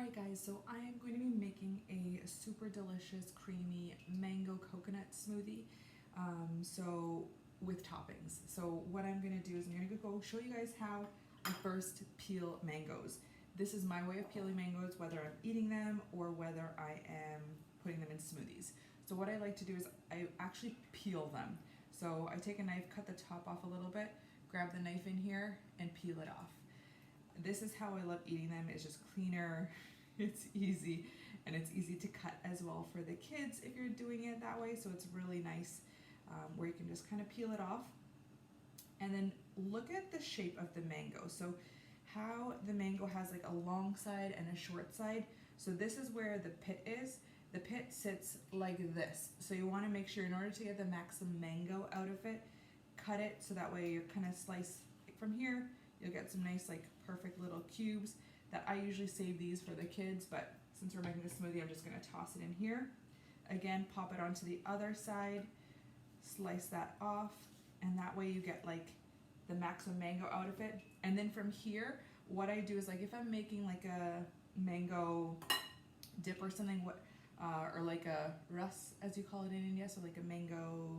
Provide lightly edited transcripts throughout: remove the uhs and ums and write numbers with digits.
Alright guys, so I am going to be making a super delicious creamy mango coconut smoothie with toppings. So what I'm going to do is I'm going to go show you guys how I first peel mangoes. This is my way of peeling mangoes, whether I'm eating them or whether I am putting them in smoothies. So what I like to do is I actually peel them. So I take a knife, cut the top off a little bit, grab the knife in here and peel it off. This is how I love eating them. It's just cleaner, it's easy, and it's easy to cut as well for the kids if you're doing it that way. So it's really nice where you can just kind of peel it off. And then look at the shape of the mango. So how the mango has like a long side and a short side. So this is where the pit is. The pit sits like this. So you want to make sure in order to get the maximum mango out of it, cut it so that way you're kind of slice from here. You'll get some nice like perfect little cubes that I usually save these for the kids, but since we're making the smoothie, I'm just going to toss it in here. Again, pop it onto the other side, slice that off, and that way you get like the maximum mango out of it. And then from here, what I do is like if I'm making like a mango dip or something, or like a ras as you call it in India, so like a mango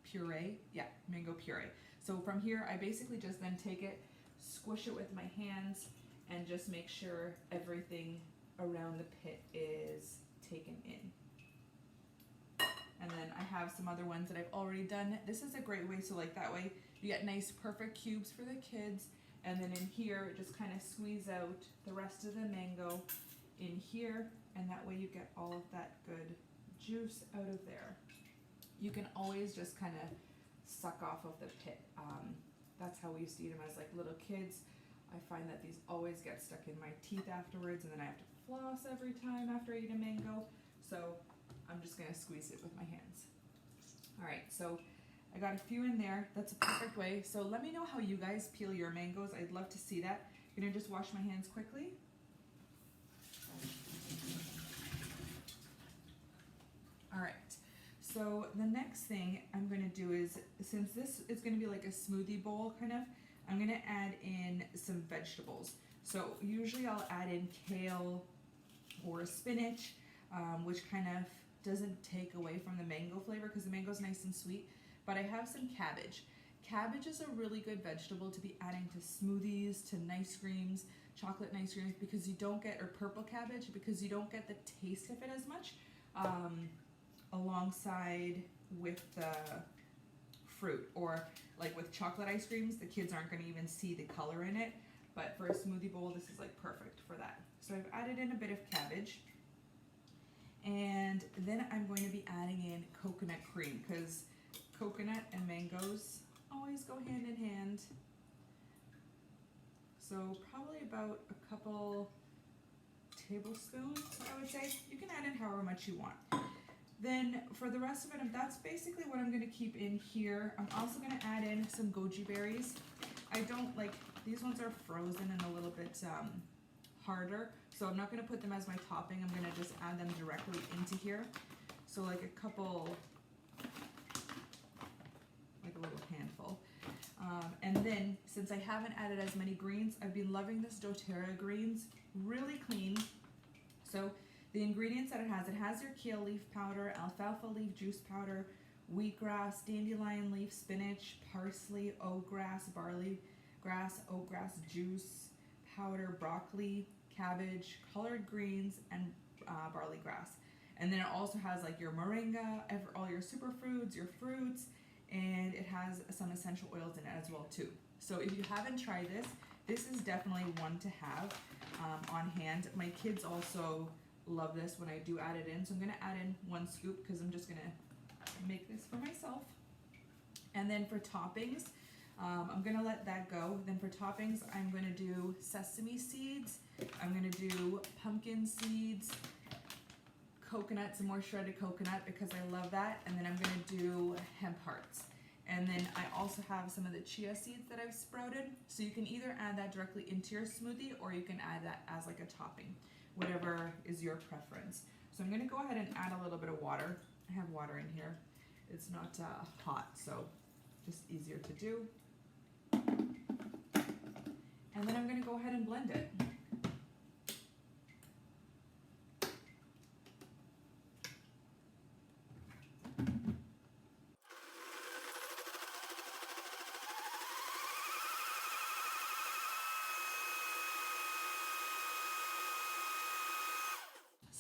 puree, yeah, mango puree. So from here, I basically just then take it, squish it with my hands, and just make sure everything around the pit is taken in. And then I have some other ones that I've already done. This is a great way, so like that way you get nice perfect cubes for the kids, and then in here just kind of squeeze out the rest of the mango in here, and that way you get all of that good juice out of there. You can always just kind of suck off of the pit. That's how we used to eat them as like little kids. I find that these always get stuck in my teeth afterwards, and then I have to floss every time after I eat a mango. So I'm just gonna squeeze it with my hands. All right, so I got a few in there. That's a perfect way. So let me know how you guys peel your mangoes. I'd love to see that. I'm gonna just wash my hands quickly. All right. So the next thing I'm going to do is, since this is going to be like a smoothie bowl kind of, I'm going to add in some vegetables. So usually I'll add in kale or spinach, which kind of doesn't take away from the mango flavor because the mango is nice and sweet. But I have some cabbage. Cabbage is a really good vegetable to be adding to smoothies, to nice creams, chocolate nice creams, because you don't get, or purple cabbage, because you don't get the taste of it as much. Alongside with the fruit, or like with chocolate ice creams, the kids aren't going to even see the color in it, but for a smoothie bowl this is like perfect for that. So I've added in a bit of cabbage, and then I'm going to be adding in coconut cream because coconut and mangoes always go hand in hand. So probably about a couple tablespoons, I would say. You can add in however much you want. Then for the rest of it, that's basically what I'm going to keep in here. I'm also going to add in some goji berries. I don't like, these ones are frozen and a little bit harder, so I'm not going to put them as my topping. I'm going to just add them directly into here. So like a couple, like a little handful. And then since I haven't added as many greens, I've been loving this Doterra Greens, really clean. So the ingredients that it has your kale leaf powder, alfalfa leaf juice powder, wheatgrass, dandelion leaf, spinach, parsley, oatgrass, barley grass, oatgrass juice powder, broccoli, cabbage, collard greens, and barley grass. And then it also has like your moringa, all your superfoods, your fruits, and it has some essential oils in it as well too. So if you haven't tried this, this is definitely one to have on hand. My kids also love this when I do add it in, so I'm going to add in 1 scoop because I'm just going to make this for myself. And then for toppings, I'm going to let that go. Then for toppings, I'm going to do sesame seeds, I'm going to do pumpkin seeds, coconut, some more shredded coconut because I love that, and then I'm going to do hemp hearts. And then I also have some of the chia seeds that I've sprouted, so you can either add that directly into your smoothie or you can add that as like a topping, whatever is your preference. So I'm going to go ahead and add a little bit of water. I have water in here. It's not hot, so just easier to do. And then I'm going to go ahead and blend it.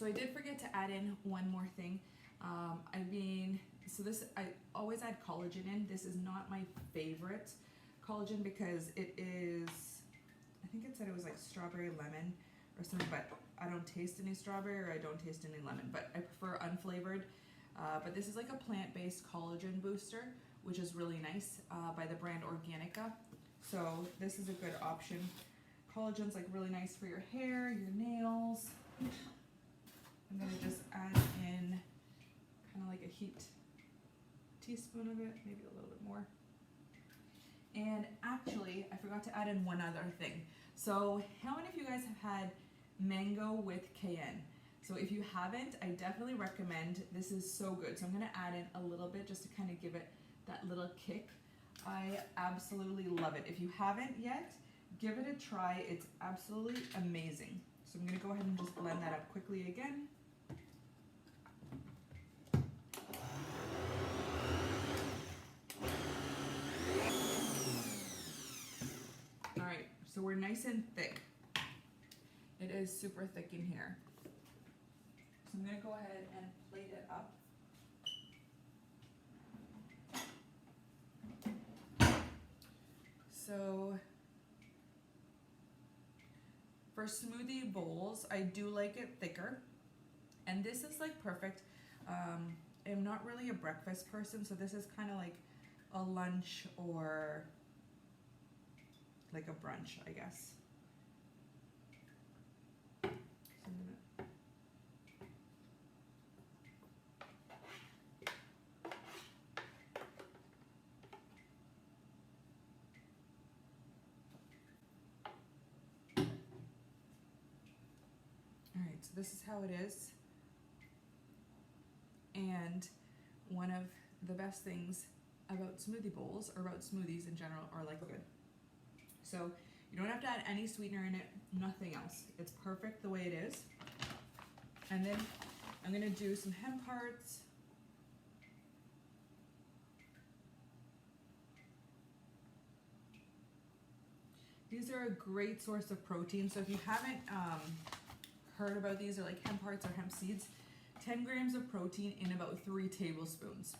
So I did forget to add in one more thing. I always add collagen in. This is not my favorite collagen because it is, I think it said it was like strawberry lemon or something, but I don't taste any strawberry or I don't taste any lemon, but I prefer unflavored. But this is like a plant-based collagen booster, which is really nice, by the brand Organica. So this is a good option. Collagen's like really nice for your hair, your nails. I'm gonna just add in kind of like a heaped teaspoon of it, maybe a little bit more. And actually, I forgot to add in one other thing. So how many of you guys have had mango with cayenne? So if you haven't, I definitely recommend. This is so good. So I'm gonna add in a little bit just to kind of give it that little kick. I absolutely love it. If you haven't yet, give it a try. It's absolutely amazing. So I'm gonna go ahead and just blend that up quickly again. All right, so we're nice and thick. It is super thick in here. So I'm gonna go ahead and plate it up. So for smoothie bowls, I do like it thicker, and this is like perfect. I'm not really a breakfast person, so this is kind of like a lunch or like a brunch, I guess. So this is how it is, and one of the best things about smoothie bowls, or about smoothies in general, are like good. So you don't have to add any sweetener in it, nothing else. It's perfect the way it is. And then I'm gonna do some hemp hearts. These are a great source of protein. So if you haven't heard about these, are like hemp hearts or hemp seeds, 10 grams of protein in about 3 tablespoons.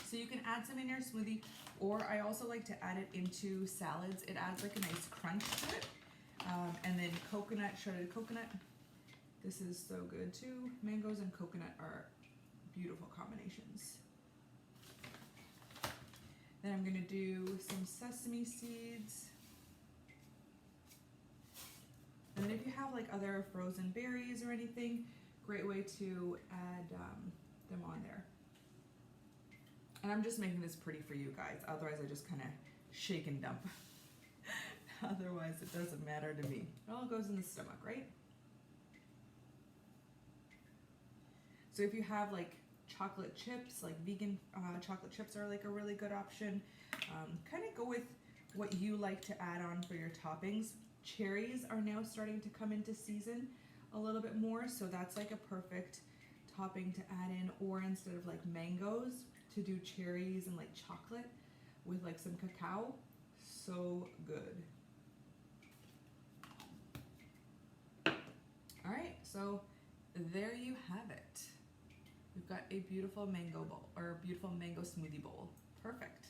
So you can add some in your smoothie, or I also like to add it into salads. It adds like a nice crunch to it. And then coconut, shredded coconut. This is so good too. Mangoes and coconut are beautiful combinations. Then I'm gonna do some sesame seeds. And then if you have like other frozen berries or anything, great way to add them on there. And I'm just making this pretty for you guys. Otherwise I just kind of shake and dump. Otherwise it doesn't matter to me. It all goes in the stomach, right? So if you have like chocolate chips, like vegan chocolate chips are like a really good option. Kind of go with what you like to add on for your toppings. Cherries are now starting to come into season a little bit more, so that's like a perfect topping to add in, or instead of like mangoes, to do cherries and like chocolate with like some cacao. So good. All right, so there you have it. We've got a beautiful mango bowl, or a beautiful mango smoothie bowl. Perfect.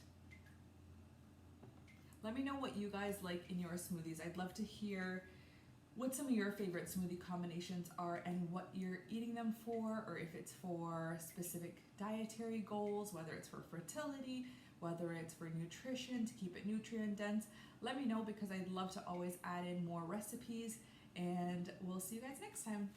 Let me know what you guys like in your smoothies. I'd love to hear what some of your favorite smoothie combinations are and what you're eating them for, or if it's for specific dietary goals, whether it's for fertility, whether it's for nutrition, to keep it nutrient dense. Let me know, because I'd love to always add in more recipes, and we'll see you guys next time.